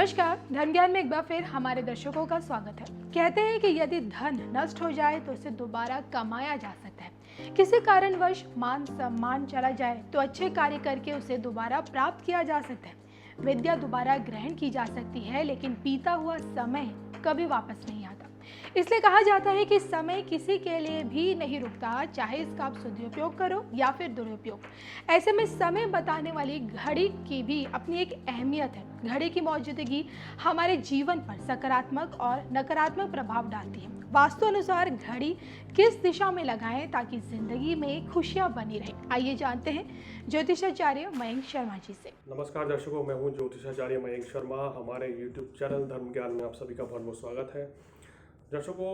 नमस्कार। धन ज्ञान में एक बार फिर हमारे दर्शकों का स्वागत है। कहते हैं कि यदि धन नष्ट हो जाए तो उसे दोबारा कमाया जा सकता है। किसी कारणवश मान सम्मान चला जाए तो अच्छे कार्य करके उसे दोबारा प्राप्त किया जा सकता है। विद्या दोबारा ग्रहण की जा सकती है, लेकिन बीता हुआ समय कभी वापस नहीं आता। इसलिए कहा जाता है कि समय किसी के लिए भी नहीं रुकता, चाहे इसका आप सदुपयोग करो या फिर दुरुपयोग। ऐसे में समय बताने वाली घड़ी की भी अपनी एक अहमियत है। घड़ी की मौजूदगी हमारे जीवन पर सकारात्मक और नकारात्मक प्रभाव डालती है। वास्तु अनुसार घड़ी किस दिशा में लगाएं ताकि जिंदगी में खुशियां बनी रहे, आइए जानते हैं ज्योतिषाचार्य मयंक शर्मा जी से। नमस्कार दर्शकों, मैं हूं ज्योतिषाचार्य मयंक शर्मा। हमारे YouTube चैनल धर्म ज्ञान में आप सभी का बहुत बहुत स्वागत है। दर्शकों,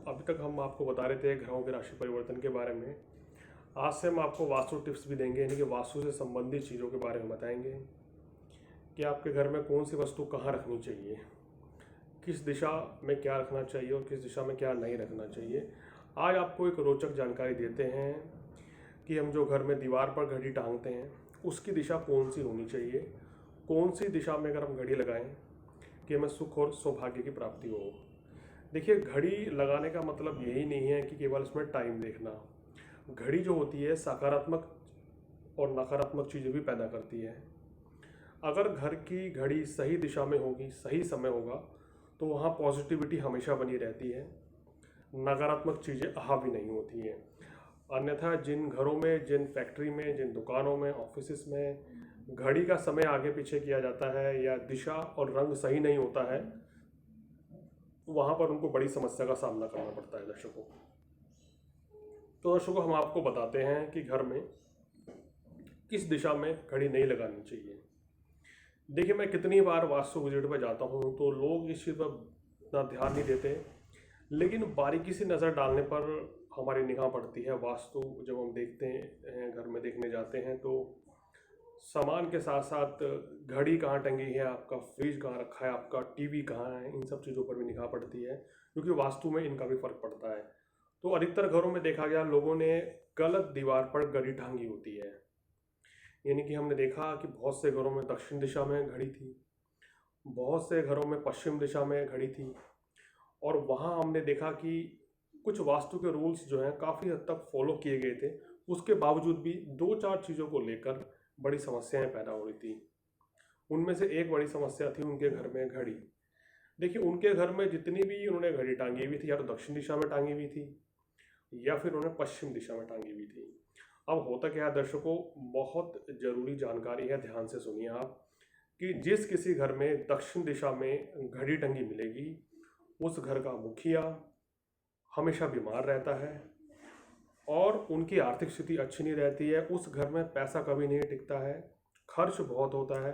अभी तक हम आपको बता रहे थे ग्रहों के राशि परिवर्तन के बारे में। आज से हम आपको वास्तु टिप्स भी देंगे, यानी कि वास्तु से संबंधित चीज़ों के बारे में बताएंगे कि आपके घर में कौन सी वस्तु कहाँ रखनी चाहिए, किस दिशा में क्या रखना चाहिए और किस दिशा में क्या नहीं रखना चाहिए। आज आपको एक रोचक जानकारी देते हैं कि हम जो घर में दीवार पर घड़ी टांगते हैं उसकी दिशा कौन सी होनी चाहिए, कौन सी दिशा में अगर हम घड़ी लगाएं कि हमें सुख और सौभाग्य की प्राप्ति हो। देखिए, घड़ी लगाने का मतलब यही नहीं है कि केवल इसमें टाइम देखना। घड़ी जो होती है सकारात्मक और नकारात्मक चीज़ें भी पैदा करती है। अगर घर की घड़ी सही दिशा में होगी, सही समय होगा, तो वहाँ पॉजिटिविटी हमेशा बनी रहती है, नकारात्मक चीज़ें हावी नहीं होती हैं। अन्यथा जिन घरों में, जिन फैक्ट्री में, जिन दुकानों में, ऑफिस में घड़ी का समय आगे पीछे किया जाता है या दिशा और रंग सही नहीं होता है, वहाँ पर उनको बड़ी समस्या का सामना करना पड़ता है दर्शकों। तो दर्शकों, हम आपको बताते हैं कि घर में किस दिशा में घड़ी नहीं लगानी चाहिए। देखिए, मैं कितनी बार वास्तु विजिट पर जाता हूँ तो लोग इस चीज़ पर इतना ध्यान नहीं देते, लेकिन बारीकी से नज़र डालने पर हमारी निगाह पड़ती है। वास्तु जब हम देखते हैं, घर में देखने जाते हैं, तो सामान के साथ साथ घड़ी कहाँ टंगी है, आपका फ्रिज कहाँ रखा है, आपका टीवी कहाँ है, इन सब चीज़ों पर भी निगाह पड़ती है, क्योंकि वास्तु में इनका भी फर्क पड़ता है। तो अधिकतर घरों में देखा गया लोगों ने गलत दीवार पर घड़ी टांगी होती है। यानी कि हमने देखा कि बहुत से घरों में दक्षिण दिशा में घड़ी थी, बहुत से घरों में पश्चिम दिशा में घड़ी थी, और वहाँ हमने देखा कि कुछ वास्तु के रूल्स जो हैं काफ़ी हद तक फॉलो किए गए थे। उसके बावजूद भी दो चार चीज़ों को लेकर बड़ी समस्याएं पैदा हो रही थी। उनमें से एक बड़ी समस्या थी उनके घर में घड़ी। देखिए, उनके घर में जितनी भी उन्होंने घड़ी टांगी हुई थी, या तो दक्षिण दिशा में टांगी हुई थी या फिर उन्होंने पश्चिम दिशा में टांगी हुई थी। अब होता क्या है दर्शकों, बहुत ज़रूरी जानकारी है, ध्यान से सुनिए आप, कि जिस किसी घर में दक्षिण दिशा में घड़ी टंगी मिलेगी, उस घर का मुखिया हमेशा बीमार रहता है और उनकी आर्थिक स्थिति अच्छी नहीं रहती है। उस घर में पैसा कभी नहीं टिकता है, खर्च बहुत होता है,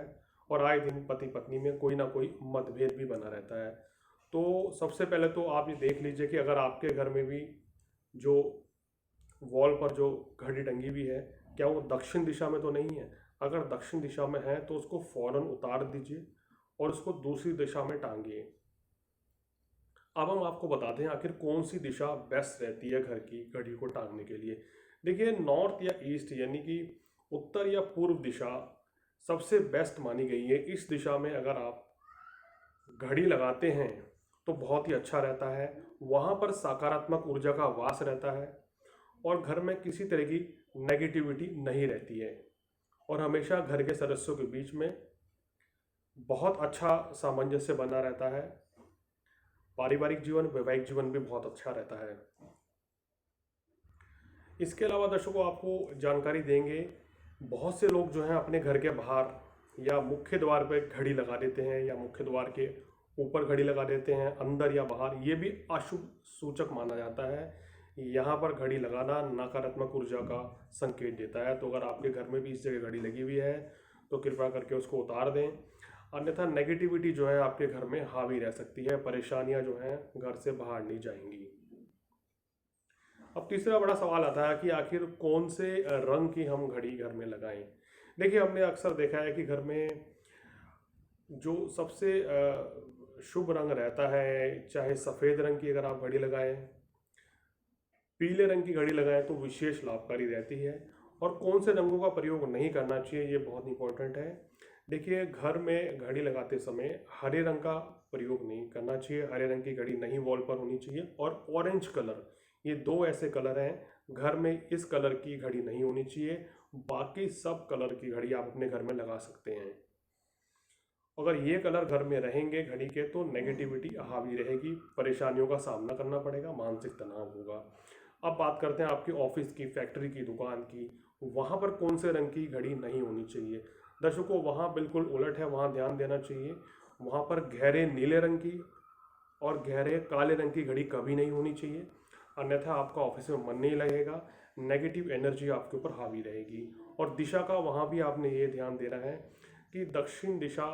और आए दिन पति पत्नी में कोई ना कोई मतभेद भी बना रहता है। तो सबसे पहले तो आप ये देख लीजिए कि अगर आपके घर में भी जो वॉल पर जो घड़ी टंगी हुई है, क्या वो दक्षिण दिशा में तो नहीं है। अगर दक्षिण दिशा में है तो उसको फौरन उतार दीजिए और उसको दूसरी दिशा में टांगिए। अब हम आपको बताते हैं आखिर कौन सी दिशा बेस्ट रहती है घर की घड़ी को टांगने के लिए। देखिए, नॉर्थ या ईस्ट यानी कि उत्तर या पूर्व दिशा सबसे बेस्ट मानी गई है। इस दिशा में अगर आप घड़ी लगाते हैं तो बहुत ही अच्छा रहता है। वहाँ पर सकारात्मक ऊर्जा का वास रहता है और घर में किसी तरह की नेगेटिविटी नहीं रहती है, और हमेशा घर के सदस्यों के बीच में बहुत अच्छा सामंजस्य बना रहता है। पारिवारिक जीवन, वैवाहिक जीवन भी बहुत अच्छा रहता है। इसके अलावा दर्शकों, आपको जानकारी देंगे, बहुत से लोग जो हैं अपने घर के बाहर या मुख्य द्वार पर घड़ी लगा देते हैं, या मुख्य द्वार के ऊपर घड़ी लगा देते हैं, अंदर या बाहर। ये भी अशुभ सूचक माना जाता है। यहाँ पर घड़ी लगाना नकारात्मक ऊर्जा का संकेत देता है। तो अगर आपके घर में भी इस जगह घड़ी लगी हुई है तो कृपया करके उसको उतार दें, अन्यथा नेगेटिविटी जो है आपके घर में हावी रह सकती है, परेशानियां जो हैं घर से बाहर नहीं जाएंगी। अब तीसरा बड़ा सवाल आता है कि आखिर कौन से रंग की हम घड़ी घर में लगाएं। देखिए, हमने अक्सर देखा है कि घर में जो सबसे शुभ रंग रहता है, चाहे सफ़ेद रंग की अगर आप घड़ी लगाएं, पीले रंग की घड़ी लगाएं, तो विशेष लाभकारी रहती है। और कौन से रंगों का प्रयोग नहीं करना चाहिए, ये बहुत इंपॉर्टेंट है। देखिए, घर में घड़ी लगाते समय हरे रंग का प्रयोग नहीं करना चाहिए। हरे रंग की घड़ी नहीं वॉल पर होनी चाहिए। और ऑरेंज कलर, ये दो ऐसे कलर हैं घर में, इस कलर की घड़ी नहीं होनी चाहिए। बाकी सब कलर की घड़ी आप अपने घर में लगा सकते हैं। अगर ये कलर घर में रहेंगे घड़ी के तो नेगेटिविटी हावी रहेगी, परेशानियों का सामना करना पड़ेगा, मानसिक तनाव होगा। अब बात करते हैं आपकी ऑफिस की, फैक्ट्री की, दुकान की। वहाँ पर कौन से रंग की घड़ी नहीं होनी चाहिए? दर्शकों, वहाँ बिल्कुल उलट है, वहाँ ध्यान देना चाहिए। वहाँ पर गहरे नीले रंग की और गहरे काले रंग की घड़ी कभी नहीं होनी चाहिए, अन्यथा आपका ऑफिस में मन नहीं लगेगा, नेगेटिव एनर्जी आपके ऊपर हावी रहेगी। और दिशा का वहाँ भी आपने ये ध्यान देना है कि दक्षिण दिशा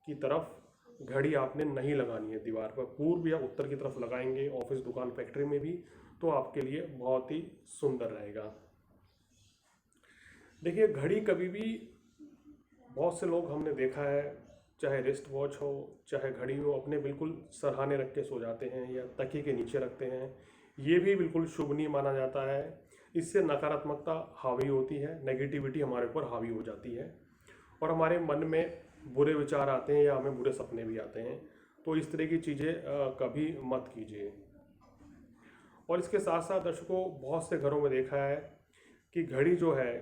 की तरफ घड़ी आपने नहीं लगानी है दीवार पर। पूर्व या उत्तर की तरफ लगाएंगे ऑफिस, दुकान, फैक्ट्री में भी, तो आपके लिए बहुत ही सुंदर रहेगा। देखिए, घड़ी कभी भी, बहुत से लोग हमने देखा है, चाहे रिस्ट वॉच हो चाहे घड़ी हो, अपने बिल्कुल सरहाने रख के सो जाते हैं या तकिए के नीचे रखते हैं। ये भी बिल्कुल शुभ नहीं माना जाता है। इससे नकारात्मकता हावी होती है, नेगेटिविटी हमारे ऊपर हावी हो जाती है और हमारे मन में बुरे विचार आते हैं या हमें बुरे सपने भी आते हैं। तो इस तरह की चीज़ें कभी मत कीजिए। और इसके साथ साथ दर्शकों, बहुत से घरों में देखा है कि घड़ी जो है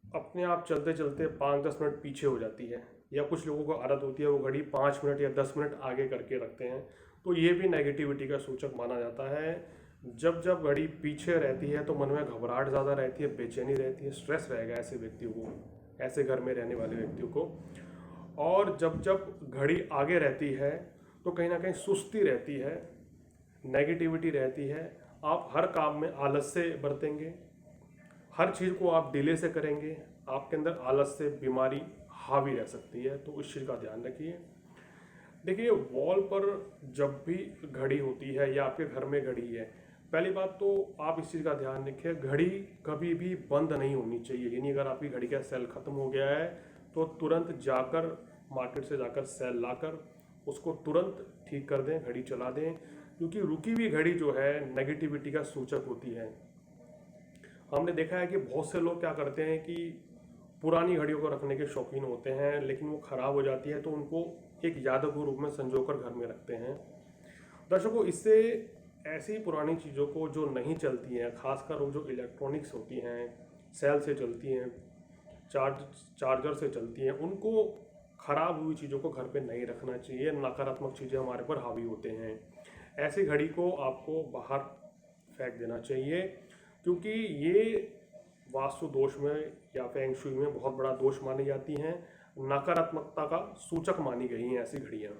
अपने आप चलते चलते 5-10 मिनट पीछे हो जाती है, या कुछ लोगों को आदत होती है वो घड़ी 5 मिनट या 10 मिनट आगे करके रखते हैं। तो ये भी नेगेटिविटी का सूचक माना जाता है। जब जब घड़ी पीछे रहती है तो मन में घबराहट ज़्यादा रहती है, बेचैनी रहती है, स्ट्रेस रहेगा ऐसे व्यक्तियों को, ऐसे घर में रहने वाले व्यक्तियों को। और जब जब घड़ी आगे रहती है तो कहीं ना कहीं सुस्ती रहती है, नेगेटिविटी रहती है। आप हर काम में आलस से बरतेंगे, हर चीज़ को आप डिले से करेंगे, आपके अंदर आलस से बीमारी हावी रह सकती है। तो इस चीज़ का ध्यान रखिए। देखिए, वॉल पर जब भी घड़ी होती है या आपके घर में घड़ी है, पहली बात तो आप इस चीज़ का ध्यान रखिए, घड़ी कभी भी बंद नहीं होनी चाहिए। यानी अगर आपकी घड़ी का सेल ख़त्म हो गया है तो तुरंत जाकर, मार्केट से जाकर सेल लाकर उसको तुरंत ठीक कर दें, घड़ी चला दें। क्योंकि रुकी हुई घड़ी जो है नेगेटिविटी का सूचक होती है। हमने देखा है कि बहुत से लोग क्या करते हैं कि पुरानी घड़ियों को रखने के शौकीन होते हैं, लेकिन वो ख़राब हो जाती है तो उनको एक यादव के रूप में संजोकर घर में रखते हैं। दर्शकों, इससे ऐसी पुरानी चीज़ों को जो नहीं चलती हैं, खासकर वो जो इलेक्ट्रॉनिक्स होती हैं, सेल से चलती हैं, चार्जर से चलती हैं, उनको ख़राब हुई चीज़ों को घर पे नहीं रखना चाहिए। नकारात्मक चीज़ें हमारे पर हावी होते हैं। ऐसी घड़ी को आपको बाहर फेंक देना चाहिए, क्योंकि ये वास्तु दोष में या फेंग शुई में बहुत बड़ा दोष मानी जाती हैं, नकारात्मकता का सूचक मानी गई हैं ऐसी घड़ियाँ।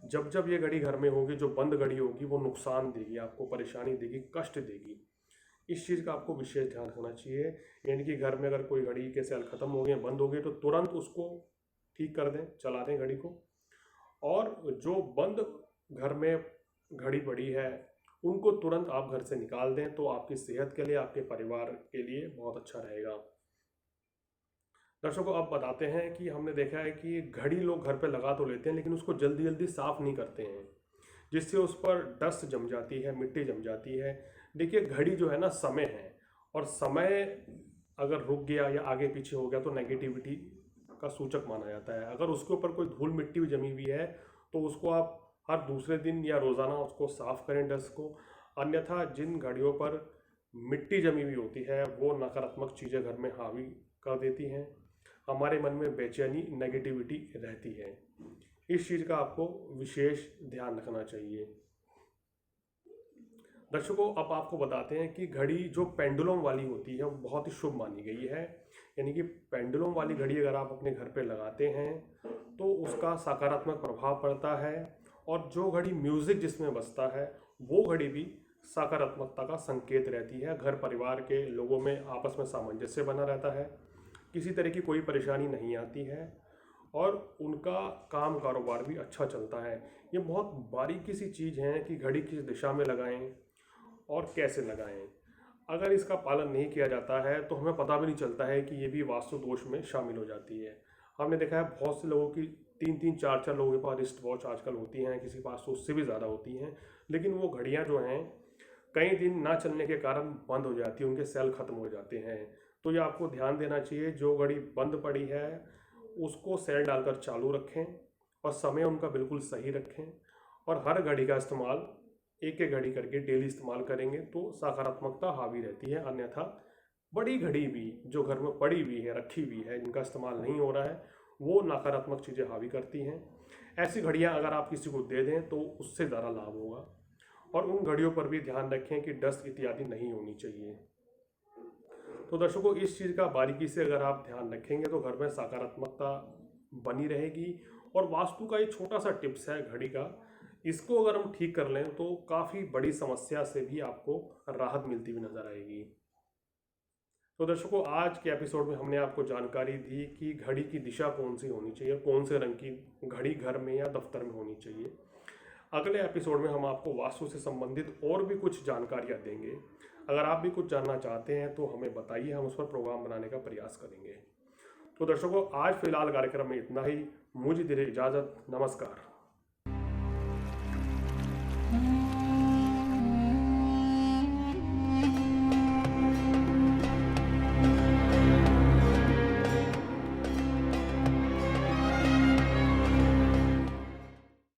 जब जब ये घड़ी घर में होगी, जो बंद घड़ी होगी, वो नुकसान देगी, आपको परेशानी देगी, कष्ट देगी। इस चीज़ का आपको विशेष ध्यान रखना चाहिए। यानी कि घर में अगर कोई घड़ी के सेल ख़त्म हो गए, बंद हो गए, तो तुरंत उसको ठीक कर दें, चला दें घड़ी को। और जो बंद घर में घड़ी पड़ी है उनको तुरंत आप घर से निकाल दें, तो आपकी सेहत के लिए, आपके परिवार के लिए बहुत अच्छा रहेगा। दर्शकों, अब बताते हैं कि हमने देखा है कि घड़ी लोग घर पे लगा तो लेते हैं, लेकिन उसको जल्दी जल्दी साफ़ नहीं करते हैं, जिससे उस पर डस्ट जम जाती है, मिट्टी जम जाती है। देखिए, घड़ी जो है ना, समय है, और समय अगर रुक गया या आगे पीछे हो गया तो नेगेटिविटी का सूचक माना जाता है। अगर उसके ऊपर कोई धूल मिट्टी भी जमी हुई है तो उसको आप हर दूसरे दिन या रोज़ाना उसको साफ़ करें, डस्ट को। अन्यथा जिन घड़ियों पर मिट्टी जमी हुई होती है वो नकारात्मक चीज़ें घर में हावी कर देती हैं, हमारे मन में बेचैनी, नेगेटिविटी रहती है। इस चीज़ का आपको विशेष ध्यान रखना चाहिए। दर्शकों, अब आपको बताते हैं कि घड़ी जो पेंडुलम वाली होती है वो बहुत ही शुभ मानी गई है। यानी कि पेंडुलम वाली घड़ी अगर आप अपने घर पे लगाते हैं तो उसका सकारात्मक प्रभाव पड़ता है। और जो घड़ी म्यूज़िक जिसमें बजता है वो घड़ी भी सकारात्मकता का संकेत रहती है। घर परिवार के लोगों में आपस में सामंजस्य बना रहता है, किसी तरह की कोई परेशानी नहीं आती है और उनका काम कारोबार भी अच्छा चलता है। ये बहुत बारीकी सी चीज़ है कि घड़ी किस दिशा में लगाएं और कैसे लगाएं। अगर इसका पालन नहीं किया जाता है तो हमें पता भी नहीं चलता है कि ये भी वास्तु दोष में शामिल हो जाती है। हमने देखा है बहुत से लोगों की 3-3, 4-4 लोगों के पास रिस्ट वॉच आजकल होती हैं, किसी के पास तो उससे भी ज़्यादा होती हैं, लेकिन वो घड़ियाँ जो हैं कई दिन ना चलने के कारण बंद हो जाती है, उनके सेल ख़त्म हो जाते हैं। तो ये आपको ध्यान देना चाहिए, जो घड़ी बंद पड़ी है उसको सेल डालकर चालू रखें और समय उनका बिल्कुल सही रखें और हर घड़ी का इस्तेमाल एक एक घड़ी करके डेली इस्तेमाल करेंगे तो सकारात्मकता हावी रहती है। अन्यथा बड़ी घड़ी भी जो घर में पड़ी हुई है, रखी हुई है, जिनका इस्तेमाल नहीं हो रहा है, वो नकारात्मक चीज़ें हावी करती हैं। ऐसी घड़ियां अगर आप किसी को दे दें तो उससे ज़्यादा लाभ होगा। और उन घड़ियों पर भी ध्यान रखें कि डस्ट इत्यादि नहीं होनी चाहिए। तो दर्शकों, इस चीज़ का बारीकी से अगर आप ध्यान रखेंगे तो घर में सकारात्मकता बनी रहेगी। और वास्तु का ये छोटा सा टिप्स है घड़ी का, इसको अगर हम ठीक कर लें तो काफ़ी बड़ी समस्या से भी आपको राहत मिलती हुई नजर आएगी। तो दर्शकों, आज के एपिसोड में हमने आपको जानकारी दी कि घड़ी की दिशा कौन सी होनी चाहिए, कौन से रंग की घड़ी घर में या दफ्तर में होनी चाहिए। अगले एपिसोड में हम आपको वास्तु से संबंधित और भी कुछ जानकारियाँ देंगे। अगर आप भी कुछ जानना चाहते हैं तो हमें बताइए, हम उस पर प्रोग्राम बनाने का प्रयास करेंगे। तो दर्शकों, आज फिलहाल कार्यक्रम में इतना ही। मुझे दीजिए इजाज़त। नमस्कार।